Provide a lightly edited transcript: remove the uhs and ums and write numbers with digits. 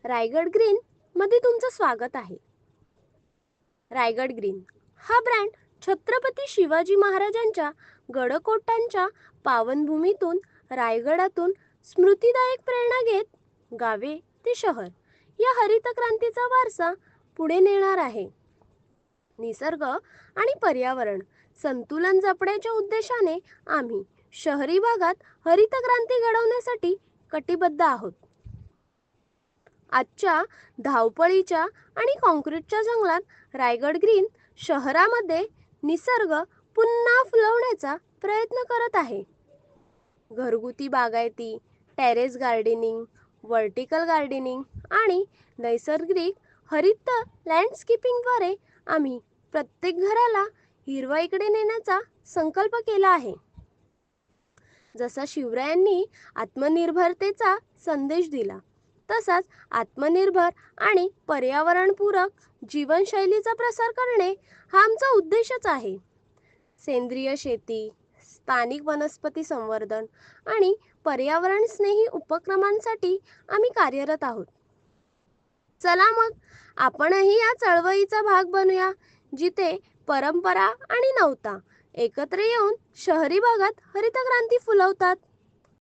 Raigad green मध्ये तुमचं स्वागत आहे. रायगड ग्रीन हा ब्रँड छत्रपती शिवाजी महाराजांच्या गडकोटांच्या पावनभूमीतून रायगडातून स्मृतिदायक प्रेरणा घेत गावे ते शहर या हरित क्रांतीचा वारसा पुढे नेणार आहे. निसर्ग आणि पर्यावरण संतुलन जपण्याच्या उद्देशाने आम्ही शहरी भागात हरित क्रांती घडवण्यासाठी कटिबद्ध आहोत. आजच्या धावपळीच्या आणि काँक्रीटच्या जंगलात रायगड ग्रीन शहरामध्ये निसर्ग पुन्हा फुलवण्याचा प्रयत्न करत आहे. घरगुती बागायती, टेरेस गार्डनिंग, व्हर्टिकल गार्डनिंग आणि नैसर्गिक हरित लँडस्केपिंगद्वारे आम्ही प्रत्येक घराला हिरवाईकडे नेण्याचा संकल्प केला आहे. जसा शिवरायांनी आत्मनिर्भरतेचा संदेश दिला, तसाच आत्मनिर्भर आणि पर्यावरणपूरक जीवनशैलीचा प्रसार करणे हा आमचा उद्देशच आहे. सेंद्रिय शेती, स्थानिक वनस्पती संवर्धन आणि पर्यावरण स्नेही उपक्रमांसाठी आम्ही कार्यरत आहोत. चला मग आपणही या चळवळीचा भाग बनूया, जिथे परंपरा आणि नवता एकत्र येऊन शहरी भागात हरित क्रांती फुलवतात.